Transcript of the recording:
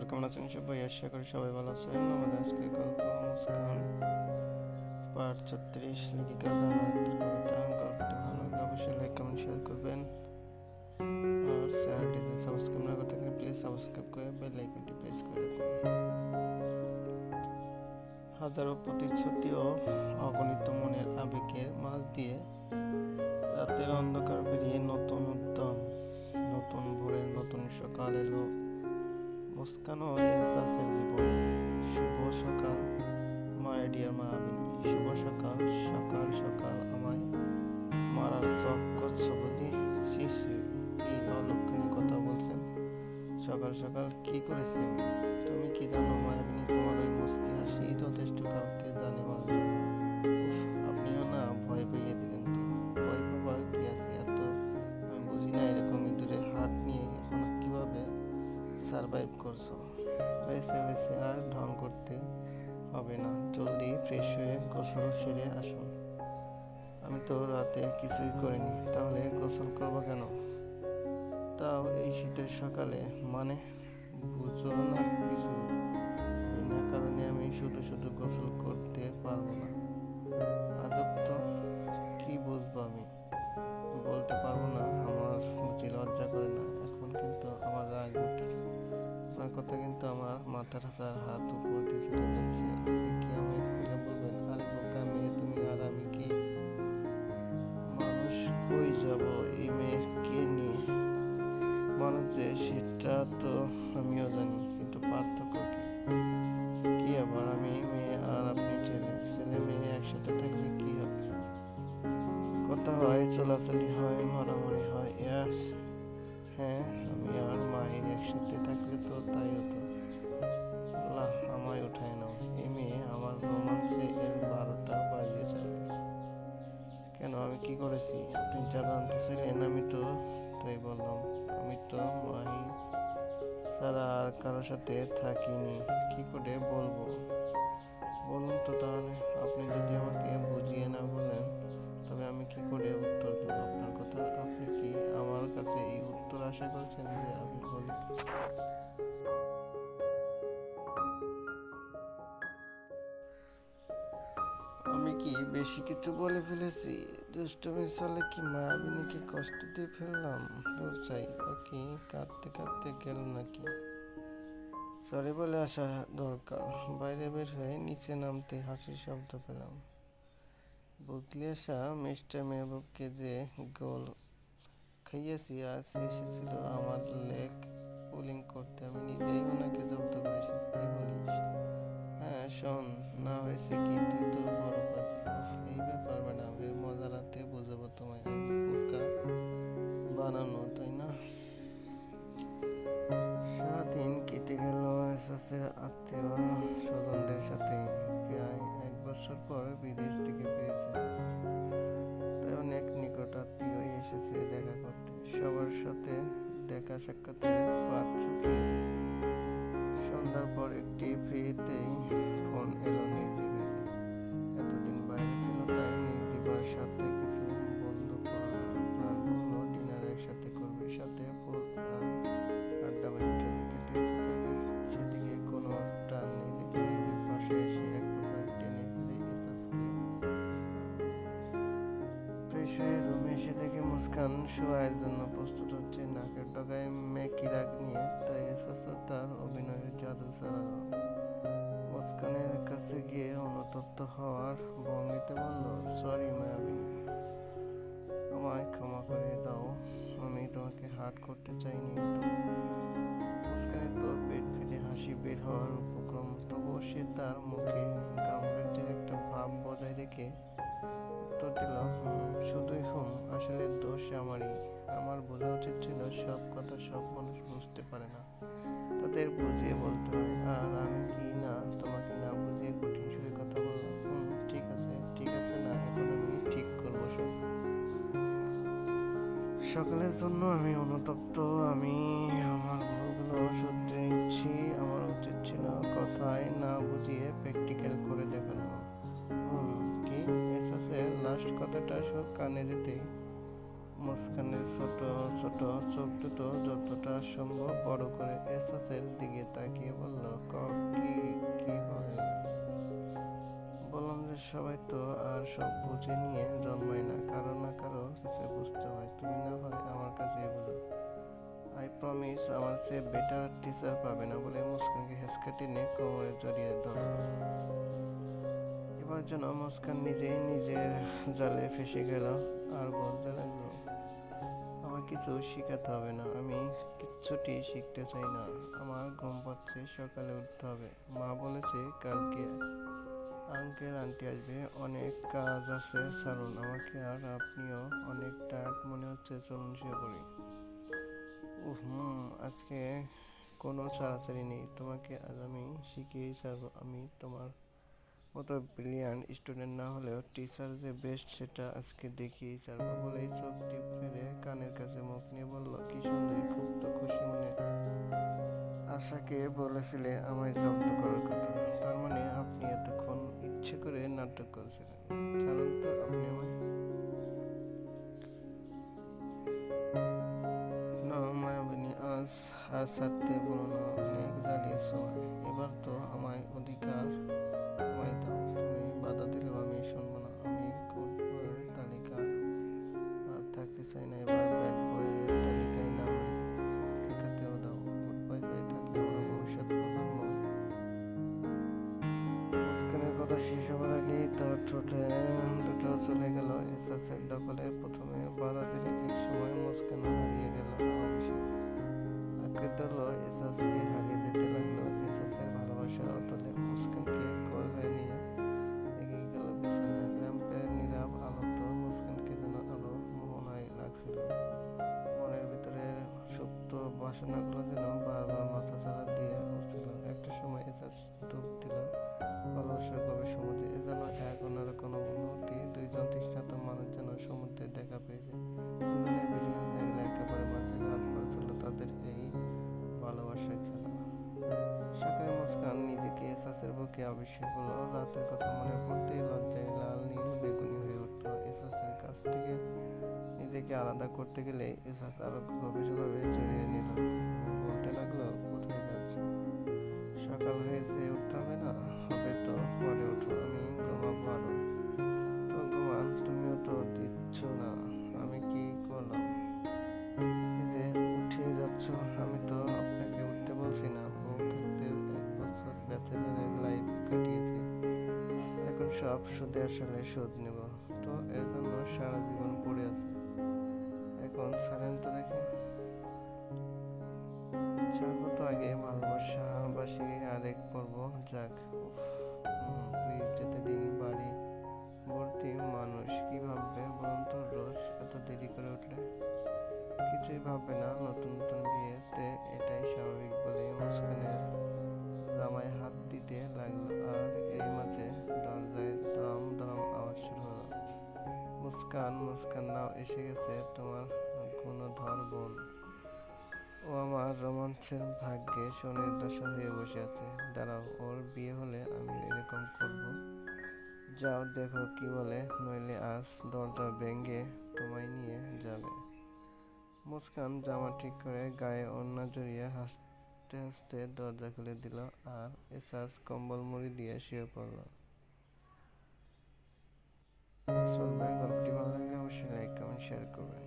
কেমন আছেন সবাই? আশা করি সবাই ভালো আছেন। আমাদের আজকের গল্প মুস্কান পার্ট 36, লেখিকা জান্নাতের কবিতা। গল্পটি ভালো লাগলে অবশ্যই লাইক কমেন্ট শেয়ার করবেন, আর চ্যানেলটি যদি সাবস্ক্রাইব না করে থাকেন প্লিজ সাবস্ক্রাইব করে বেল আইকনটি প্রেস করে রাখুন। হাজারো প্রতিশ্রুতি ও অগণিত মনের আবেগের মাঝ দিয়ে রাতের অন্ধকার পেরিয়ে নতুন উদ্যম, নতুন ভোরের নতুন সকাল এলো মুস্কান ও এহসাসের জীবনে। শুভ সকাল মাই ডিয়ার মায়াবিনী, শুভ সকাল। সকাল সকাল আমায় মারার শখ করছো বুঝি? সি সি, কি অলক্ষণী কথা বলছেন। সকাল সকাল কি করেছি আমি? তুমি কি জানো মায়াবিনী, তোমার ওই মুচকি হাসি যথেষ্ট কাউকে জানে মারল। আপনিও না ভয় পেয়ে দিলেন তো। ভয় পাবার কি আছে এত? আমি বুঝি না এরকম ইঁদুরে হাট নিয়ে এখন কিভাবে সারভাইভ করছো। হয়েছে আর ঢং করতে হবে না, জলদি ফ্রেশ হয়ে গোসল সেরে আসুন। আমি তো রাতে কিছুই করিনি, তাহলে গোসল করবো কেন? তাও এই শীতের সকালে, মানে বুঝো না কিছু? বিনা কারণে আমি শুধু শুধু গোসল করতে পারবো না। আজব তো, কি বুঝবো আমি? বলতে পারবো না। আমার বুঝি লজ্জা করে না এখন, কিন্তু আমার রাগ উঠছে। আপনার কথা কিন্তু আমার মাথার হাত উপর দিয়ে চলে যাচ্ছে। আপনি কি আমায় খুলে বলবেন? আরে বোকা মেয়ে তুমি, আর আমি কি মানুষ? কই যাব এই মেয়েকে নিয়ে? মানুষ যে সেটা তো আমিও জানি, কিন্তু পার্থক্য কি? কি আবার আমি মেয়ে আর আপনি ছেলে, ছেলে মেয়ে একসাথে থাকলে কি হবে? কথা হয়, চলাচলি হয়, মারামারি হয়। হ্যাঁ, আমি আর মাহির একসাথে থাকলে তো তাই হতো। আল্লাহ, আমায় উঠায় নাও। এই মেয়ে আমার রোমান্সে এর 12টা বাজিয়ে ছাড়বে। কেন, আমি কি করেছি? আপনি যা জানতে চাইলেন আমি তো তাই বললাম। আমি তো মাহি ছাড়া আর কারোর সাথে থাকিনি। কি করে বলবো? বলুন তো তাহলে। আপনি যদি আমাকে বুঝিয়ে না বলেন তবে আমি কি করে উত্তর দেব আপনার কথা? আপনি কি আমার কাছে এই উত্তর আশা করছেন যে আমি বলি? আমি কি বেশি কিছু বলে ফেলেছি? দুষ্টমির চলে কি মায়াবিনীকে কষ্ট দিয়ে ফেললাম? দূর চাই, ও কি কাঁদতে কাঁদতে গেল নাকি? সরি বলে আসা দরকার। বাইরে বের হয়ে নিচে নামতে হাসির শব্দ পেলাম। বুঝলি আসা, মিস্টার মেহবুবকে যে গোল খাইয়েছি আজ এসেছিল আমার লেগ পুলিং করতে। আমি নিজেই ওনাকে জব্দ করে এসেছি। কি বলিস? হ্যাঁ শোন না, হয়েছে কি, তুই তো বড় পাজি। এই ব্যাপার ম্যাডাম, এর মজা রাতে বুঝাবো তোমায়। আমি বোকা বানানো, তাই না? সারাদিন কেটে গেল এসএসের আত্মীয় স্বজনদের সাথে। প্রায় 1 বছর পর বিদেশ থেকে ফিরেছে, তাই অনেক নিকট আত্মীয় এসেছে দেখা করতে। সবার সাথে দেখা সাক্ষাতের পাট চুকিয়ে সন্ধ্যার পর একটি ফ্রিতেই ফোন এলো নির্জীবের। এতদিন বাইরে ছিল, তাই নির্জীবার সাথে কিছু বন্ধু প্ল্যান করলো ডিনার একসাথে করবে, সাথে ফুল আড্ডাবাজি চলবে। কিন্তু এসএসের সেদিকে কোনো টান নেই দেখে নিজের পাশে এসে এক প্রকার টেনে হিঁচড়ে এসএসকে ফ্রেশ হয়ে রুমে এসে দেখে মুস্কান শোয়ার জন্য প্রস্তুত হচ্ছে, নাকের ডগায় মেকি রাগ নিয়ে। তাই এসএসও তার অভিনয়ের জাদু চালালো। মুস্কানের কাছে গিয়ে অনুতপ্ত হওয়ার ভঙ্গিতে বলল, সরি মায়াবিনী, আমায় ক্ষমা করে দাও। আমি তোমাকে হার্ট করতে চাইনি। তো মুস্কানের তো পেট ফেটে হাসি বের হওয়ার উপক্রম, তবুও সে তার মুখে গাম্ভীর্যের একটা ভাব বজায় রেখে উত্তর দিল, শুধুই আসলে দোষ আমারই। আমার বোঝা উচিত ছিল। সব কথা সব মানুষ বুঝতে পারে না, তাদের বুঝিয়ে বলতে হয়। আর আমি কি না তোমাকে না বুঝিয়ে কঠিন সুরে কথা বললাম? ঠিক আছে ঠিক আছে, না এখন আমি ঠিক করবো সব। সকালের জন্য আমি অনুতপ্ত। আমি আমার ভুলগুলো শুধরে নিচ্ছি। আমার উচিত ছিল কথায় না বুঝিয়ে প্র্যাকটিক্যাল করে দেখানো। কি? এসএসের লাস্ট কথাটা কানে যেতেই মুস্কানের ছোট ছোট চোখ দুটো যতটা সম্ভব বড় করে এসাসের দিকে তাকিয়ে বলল, কি কি বলেন? বললাম যে সবাই তো আর সব বুঝে নিয়ে জন্মায় না, কারো না কারো কাছে বুঝতে হয়। তুমি না হয় আমার কাছে বুঝো। আই প্রমিস আমার চেয়ে বেটার টিচার পাবে না বলে মুস্কানকে হেঁচকা টেনে কোমরে জড়িয়ে ধরল। এবার যেন মুস্কান নিজেই নিজের জালে ফেঁসে গেল আর বলতে লাগলো, আমায় কিছু শিখাতে হবে না, আমি কিচ্ছুটি শিখতে চাই না। আমার ঘুম পাচ্ছে, সকালে উঠতে হবে। মা বলেছে কালকে আঙ্কেল আন্টি আসবে, অনেক কাজ আছে, ছাড়ুন আমাকে। আর আপনিও অনেক টায়ার্ড মনে হচ্ছে, চলুন শুয়ে পড়ি। আজকে কোনো ছাড়াছাড়ি নেই, তোমাকে আজ আমি শিখিয়েই ছাড়বো। আমি তোমার মতো ব্রিলিয়ান্ট স্টুডেন্ট না হলেও টিচার যে বেস্ট সেটা আজকে দেখিয়েই ছাড়বো। বলেই চোখ টিপ মেরে কানের কাছে মুখ নিয়ে বলল, কি সুন্দরী, খুব তো খুশি মনে। আশাকে বলেছিলে আমায় জব্দ করার কথা, তার মানে আপনি এতক্ষণ ইচ্ছে করে নাটক করেছিলেন। জানেন তো আপনি আমায়। না মায়াবিনী, আজ আর ছাড়তে বলো না, অনেক জ্বালিয়েছ আমায়। এবার তো আমায় অধিকার আমায় দাও। তুমি বাধা দিলেও আমি শুনবো না। আমি গুড বয়ের তালিকা আর থাকতে চাই না, এবার ব্যাড বয়ের তালিকায় নাম লেখাতেও দাও। গুড বয় হয়ে থাকলে আমার ভবিষ্যৎ প্রজন্ম। মুস্কানের কথা শেষ হবার আগেই তার ঠোঁটে দুটো চলে গেল এসাসের দখলে। প্রথমে বাধা দিলে, এক সময় মুস্কান হারিয়ে গেল অবশ্যই। আঁকড়ে ধরল, এসাসকে হারিয়ে যেতে লাগলো। এসাসের ভালোবাসার অতলে মুস্কানকে কোলে নিয়ে এগিয়ে গেল বিছানায়। ল্যাম্পের নীরব আলোতে মুস্কানকে যেন আরো মোহনায় লাগছিল। মনের ভিতরের সুপ্ত বাসনাগুলো যেন বারবার মাথাচাড়া দিয়ে উঠছিল। একটা সময় এসাস ডুব দিল ভালোবাসার গভীর সমুদ্রে। এ যেন এক অন্যরকম অনুভূতি। দুইজন তৃষ্ণার্ত মানুষ যেন সমুদ্রে দেখা পেয়েছে। দুজনে বিলীন হয়ে গেলে একেবারে মাঝে। রাত ভর চলল তাদের এই ভালোবাসার খেলা। সকালে মুস্কান নিজেকে এসাসের বুকে আবিষ্কার করলো। রাতের কথা মনে পড়তেই লজ্জায় লাল নীল বেগুনি হয়ে উঠল। এসাসের কাছ থেকে নিজেকে আলাদা করতে গেলে এসাস আরো গভীরভাবে জড়িয়ে নিল। বলতে লাগলো, কোথায় যাচ্ছ? সকাল হয়েছে, উঠতে হবে না? হবে তো, পরে ওঠো, আমি ঘুমাবো আরো। তো ঘুমান, তুমিও তো দিচ্ছ না। আমি কি করলাম? এই যে উঠে যাচ্ছ। আমি তো আপনাকে উঠতে বলছি না। বউ থাকতে 1 বছর ব্যাচেলারের লাইফ কাটিয়েছি, এখন সব সুদে আসলে শোধ নেব। তো এর জন্য সারা জীবন পড়ে আছে। এখন ছাড়েন তো দেখি। ছাড়বো তো আগে ভালোবাসা বাসি আরেক পর্ব যাক। প্লিজ যেতে দিন। বাড়ি ভর্তি মানুষ, কি ভাববে বলুন তো রোজ এত দেরি করে উঠলে? কিছুই ভাববে না, নতুন নতুন বিয়েতে এটাই স্বাভাবিক বলে মুস্কানের জামায় হাত দিতে লাগলো। আর এর মাঝে দরজায় দরম দরম আওয়াজ শুরু হলো। মুস্কান, মুস্কান নাও, এসে গেছে তোমার গুণধর বোন। ও আমার রোমান্সের ভাগ্যে সোনের দশা হয়ে বসে আছে। দাঁড়াও, ওর বিয়ে হলে আমি এরকম করব। যাও দেখো কি বলে, নইলে আজ দরজা ভেঙে তোমায় নিয়ে যাবে। মুস্কান জামা ঠিক করে গায়ে ওড়না জড়িয়ে হাসতে হাসতে দরজা খুলে দিল। আর এসাস কম্বল মুড়ি দিয়ে শুয়ে পড়ল। গল্পটি ভালো লাগলে অবশ্যই লাইক কমেন্ট শেয়ার করবেন।